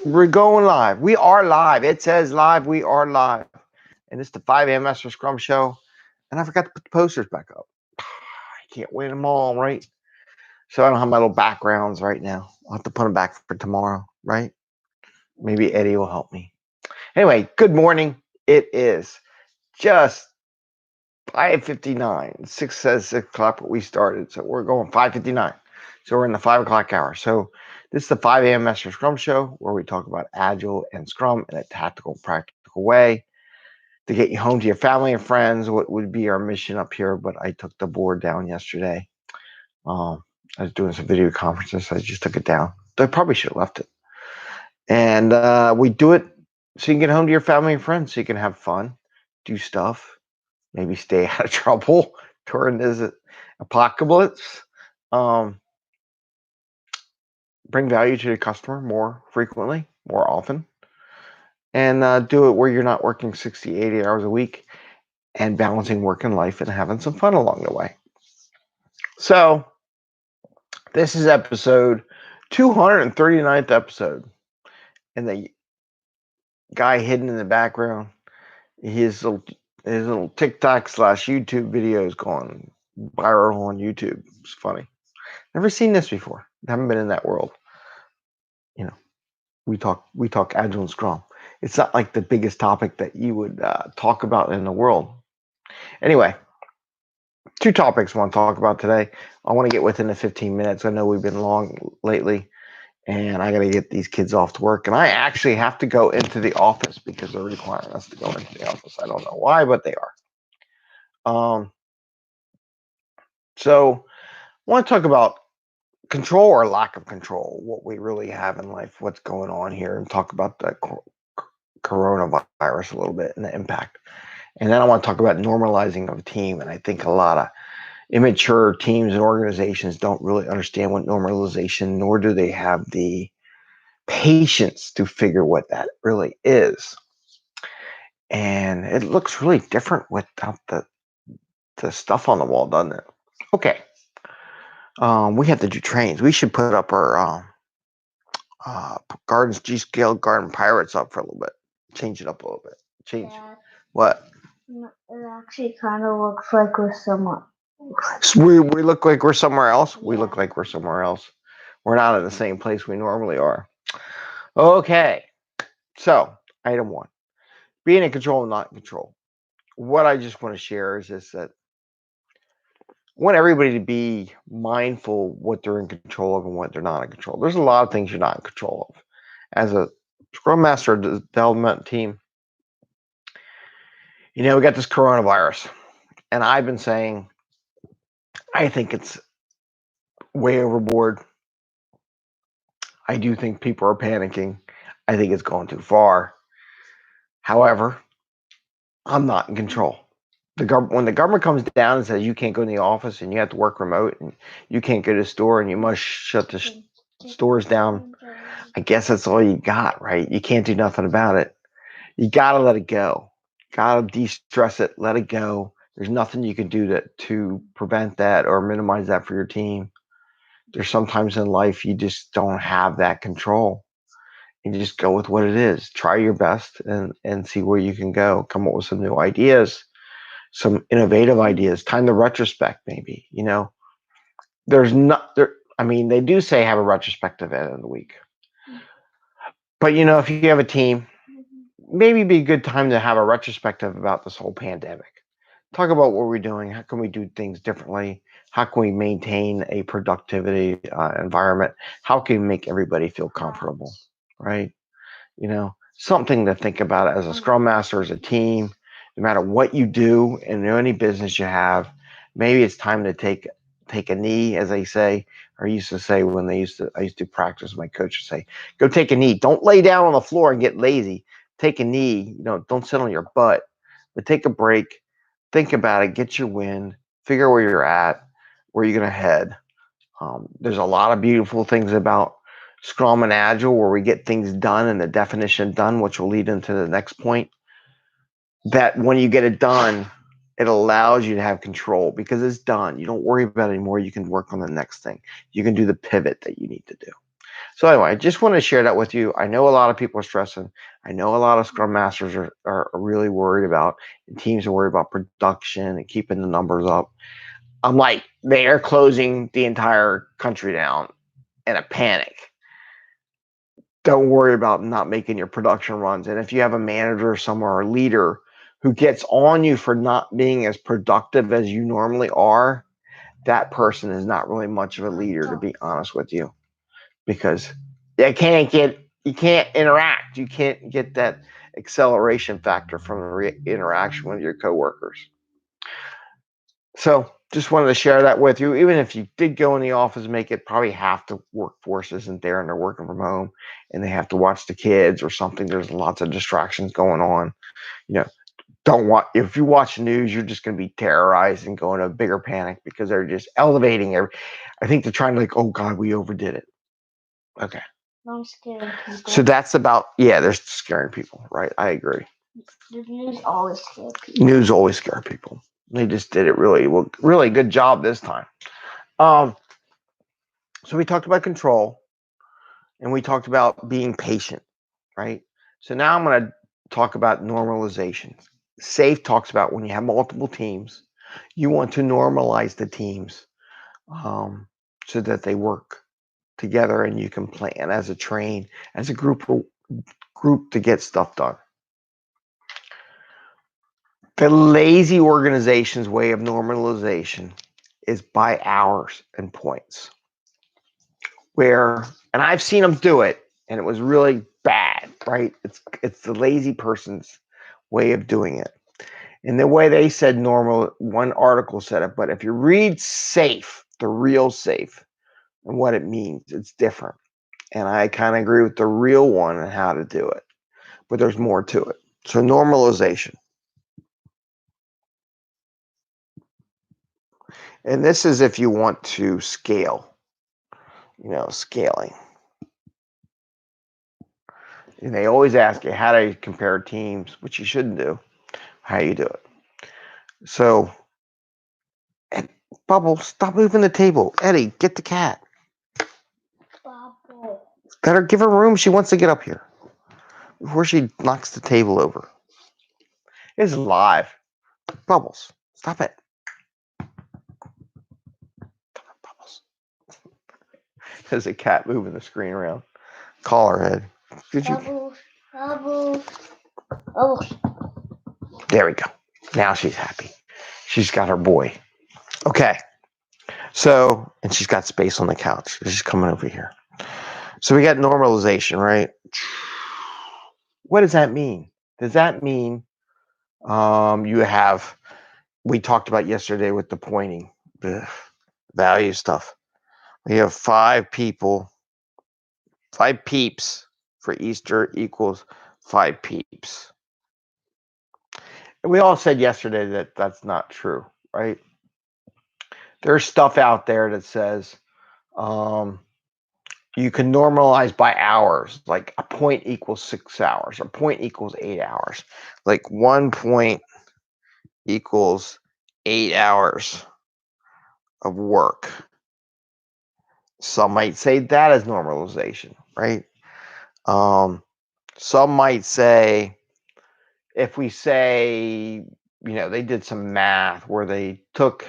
We're going live. We are live. It says live. We are live. And it's the 5am Mester Scrum Show. And I forgot to put the posters back up. I can't win them all, right? So I don't have my little backgrounds right now. I'll have to put them back for tomorrow, right? Maybe Eddie will help me. Anyway, good morning. It is just 5:59. 6 says 6 o'clock, but we started. So we're going 5:59. So we're in the 5 o'clock hour. So this is the 5am Mester Scrum Show, where we talk about Agile and Scrum in a tactical, practical way to get you home to your family and friends. What would be our mission up here? But I took the board down yesterday. I was doing some video conferences, so I just took it down. I probably should have left it. And we do it so you can get home to your family and friends, so you can have fun, do stuff, maybe stay out of trouble during this apocalypse. Bring value to the customer more frequently, more often, and do it where you're not working 60, 80 hours a week and balancing work and life and having some fun along the way. So this is episode 239th episode. And the guy hidden in the background, his little TikTok / YouTube videos going viral on YouTube. It's funny. Never seen this before. Haven't been in that world. You know, we talk Agile and Scrum. It's not like the biggest topic that you would talk about in the world. Anyway, two topics I want to talk about today. I want to get within the 15 minutes. I know we've been long lately, and I got to get these kids off to work. And I actually have to go into the office because they're requiring us to go into the office. I don't know why, but they are. So I want to talk about control or lack of control, what we really have in life, what's going on here, and talk about the coronavirus a little bit and the impact. And then I want to talk about normalizing of a team. And I think a lot of immature teams and organizations don't really understand what normalization, nor do they have the patience to figure what that really is. And it looks really different without the stuff on the wall, doesn't it? Okay. We have to do trains. We should put up our Gardens G-Scale Garden Pirates up for a little bit. Change it up a little bit. Change. Yeah. What? It actually kind of looks like we're somewhere. We look like we're somewhere else. Yeah. We look like we're somewhere else. We're not in the same place we normally are. Okay. So, item 1. Being in control and not in control. What I just want to share is this, that I want everybody to be mindful what they're in control of and what they're not in control. There's a lot of things you're not in control of. As a Scrum Master development team, we got this coronavirus. And I've been saying, I think it's way overboard. I do think people are panicking. I think it's going too far. However, I'm not in control. When the government comes down and says you can't go in the office and you have to work remote and you can't go to the store and you must shut the stores down, I guess that's all you got, right? You can't do nothing about it. You got to let it go. Got to de-stress it, let it go. There's nothing you can do to prevent that or minimize that for your team. There's sometimes in life you just don't have that control. You just go with what it is. Try your best and see where you can go. Come up with some new ideas, some innovative ideas. Time to retrospect, maybe. There's not there. I mean, they do say have a retrospective at the end of the week. But if you have a team, maybe it'd be a good time to have a retrospective about this whole pandemic. Talk about what we're doing. How can we do things differently? How can we maintain a productivity environment? How can we make everybody feel comfortable, right? Something to think about as a Scrum Master, as a team, no matter what you do in any business you have. Maybe it's time to take a knee, as they say, or used to say when I used to practice. My coach would say, go take a knee. Don't lay down on the floor and get lazy. Take a knee. Don't sit on your butt, but take a break. Think about it. Get your wind. Figure where you're at, where you're going to head. There's a lot of beautiful things about Scrum and Agile where we get things done and the definition done, which will lead into the next point. That when you get it done, it allows you to have control because it's done. You don't worry about it anymore. You can work on the next thing. You can do the pivot that you need to do. So anyway, I just want to share that with you. I know a lot of people are stressing. I know a lot of Scrum Masters are really worried about, and teams are worried about production and keeping the numbers up. I'm like, they are closing the entire country down in a panic. Don't worry about not making your production runs. And if you have a manager somewhere or a leader who gets on you for not being as productive as you normally are, that person is not really much of a leader, to be honest with you, because you can't interact. You can't get that acceleration factor from the interaction with your coworkers. So just wanted to share that with you. Even if you did go in the office, make it probably half the workforce isn't there and they're working from home and they have to watch the kids or something. There's lots of distractions going on. Don't want, if you watch the news, you're just going to be terrorized and go into a bigger panic because they're just elevating I think they're trying to oh God, we overdid it. Okay. I'm scaring people. So that's about, they're scaring people, right? I agree. The news always scares people. News always scare people. They just did it really good job this time. So we talked about control and we talked about being patient, right? So now I'm going to talk about normalization. SAFe talks about when you have multiple teams, you want to normalize the teams so that they work together and you can plan as a group to get stuff done. The lazy organization's way of normalization is by hours and points. And I've seen them do it, and it was really bad, right? It's the lazy person's way of doing it. And the way they said normal, one article said it, but if you read SAFe, the real SAFe, and what it means, it's different. And I kind of agree with the real one and how to do it, but there's more to it. So normalization. And this is if you want to scale, scaling. And they always ask you, how do you compare teams, which you shouldn't do, how you do it. So, Bubble, stop moving the table. Eddie, get the cat. Bubble. Better give her room. She wants to get up here before she knocks the table over. It's live. Bubbles, stop it. Bubbles. There's a cat moving the screen around. Call her, Ed. Bubbles. Bubbles. Bubbles. There we go. Now she's happy. She's got her boy. Okay. So, and she's got space on the couch. She's coming over here. So we got normalization, right? What does that mean? Does that mean we talked about yesterday with the pointing, the value stuff. We have 5 people, 5 peeps for Easter equals 5 peeps. And we all said yesterday that that's not true, right? There's stuff out there that says you can normalize by hours, like a point equals 6 hours, a point equals 8 hours. Like 1 point equals 8 hours of work. Some might say that is normalization, right? Some might say, if we say, they did some math where they took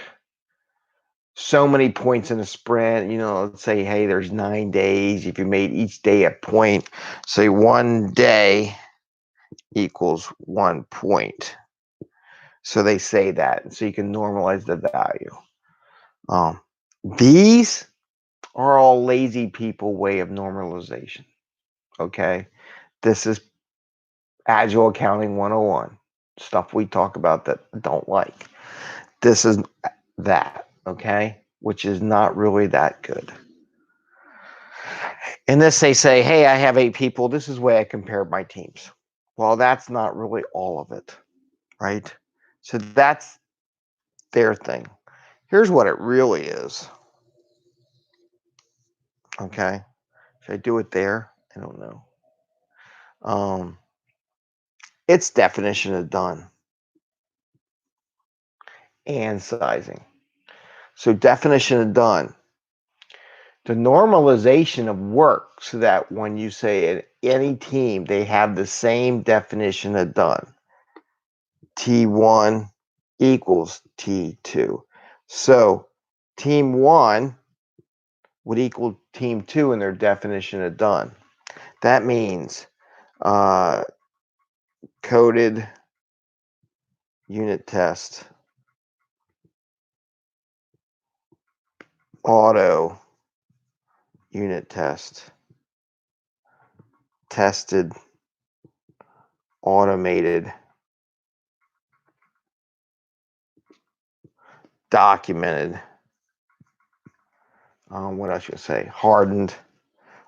so many points in a sprint, let's say, hey, there's 9 days. If you made each day a point, say 1 day equals 1 point. So they say that, so you can normalize the value. These are all lazy people way of normalization. Okay, this is Agile Accounting 101, stuff we talk about that I don't like. This is that, okay, which is not really that good. In this, they say, hey, I have 8 people. This is the way I compare my teams. Well, that's not really all of it, right? So that's their thing. Here's what it really is. Okay, should I do it there? I don't know. It's definition of done and sizing. So definition of done. the normalization of work so that when you say at any team, they have the same definition of done. T1 equals T2. So team 1 would equal team 2 in their definition of done. That means coded unit test, auto unit test, tested, automated, documented, what else should I say? Hardened,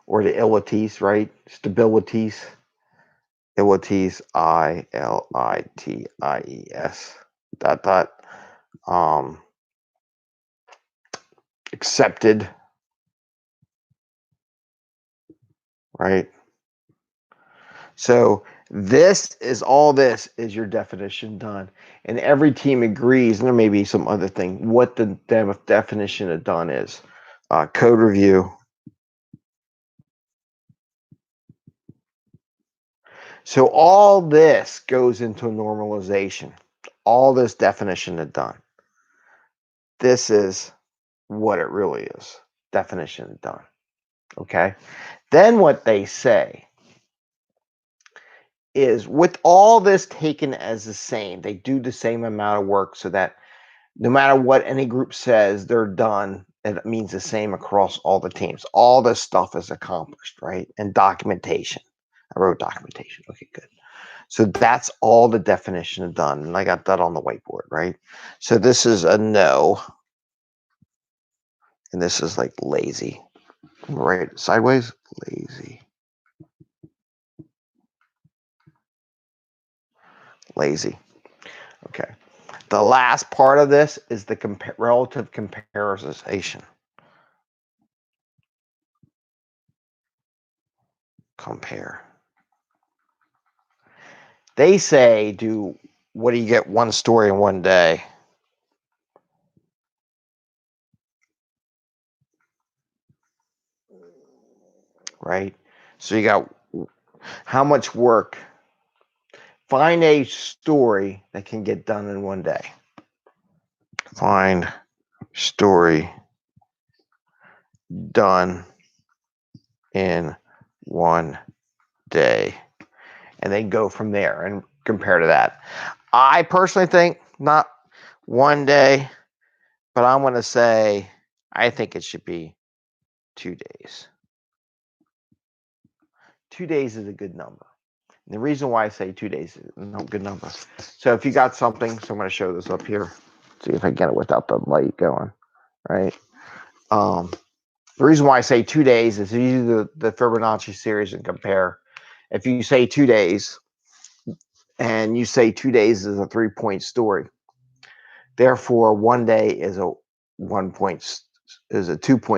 or the ilities, right? Stabilities, ilities, ILITIES, dot, dot, accepted, right? So this is your definition done. And every team agrees, and there may be some other thing, what the definition of done is. Code review. So all this goes into normalization. All this definition of done. This is what it really is. Definition of done. Okay? Then what they say is with all this taken as the same, they do the same amount of work so that no matter what any group says, they're done. It means the same across all the teams. All this stuff is accomplished, right? And documentation. I wrote documentation. Okay, good. So that's all the definition of done. And I got that on the whiteboard, right? So this is a no. And this is like lazy. Right? Sideways, lazy. Lazy. Okay. The last part of this is the relative comparison. Compare. They say, what do you get one story in one day? Right? So you got how much work? Find a story that can get done in one day. Find story done in one day. And then go from there and compare to that. I personally think not one day, but I'm going to say I think it should be 2 days. 2 days is a good number. And the reason why I say 2 days is a good number. So if you got something, so I'm going to show this up here. See if I get it without the light going, right? The reason why I say 2 days is you use the Fibonacci series and compare. If you say 2 days and you say 2 days is a 3-point story, therefore 1 day is a 2-point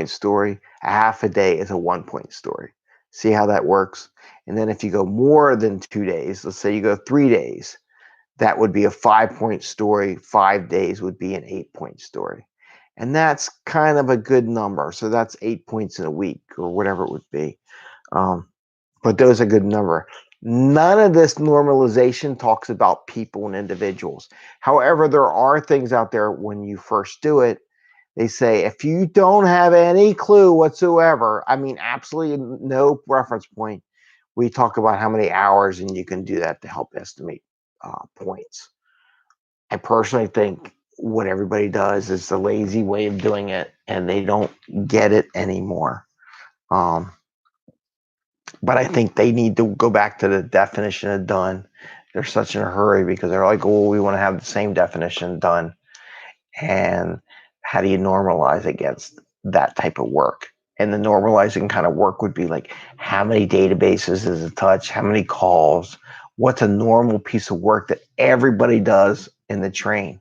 story. A half a day is a 1-point story. See how that works? And then if you go more than 2 days, let's say you go 3 days, that would be a 5-point story. 5 days would be an 8-point story. And that's kind of a good number. So that's 8 points in a week or whatever it would be. But those are a good number. None of this normalization talks about people and individuals. However, there are things out there when you first do it. They say, if you don't have any clue whatsoever, I mean, absolutely no reference point, we talk about how many hours, and you can do that to help estimate points. I personally think what everybody does is the lazy way of doing it, and they don't get it anymore. But I think they need to go back to the definition of done. They're such in a hurry because they're like, oh, we want to have the same definition done. And how do you normalize against that type of work? And the normalizing kind of work would be like, how many databases is it touch? How many calls? What's a normal piece of work that everybody does in the train?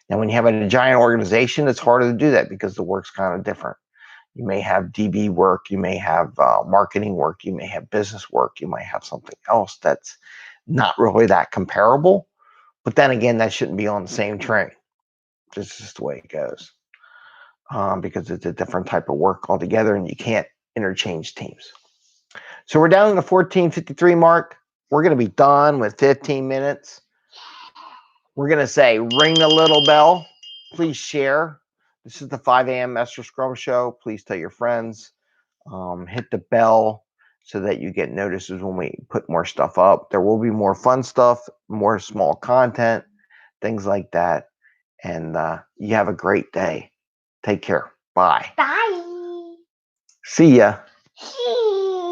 Now, when you have a giant organization, it's harder to do that because the work's kind of different. You may have DB work, you may have marketing work, you may have business work, you might have something else that's not really that comparable. But then again, that shouldn't be on the same train. It's just the way it goes. because it's a different type of work altogether, and you can't interchange teams. So we're down to the 14:53 mark. We're going to be done with 15 minutes. We're going to say, ring the little bell. Please share. This is the 5 a.m. Mester Scrum Show. Please tell your friends. Hit the bell so that you get notices when we put more stuff up. There will be more fun stuff, more small content, things like that. And you have a great day. Take care. Bye. Bye. See ya. See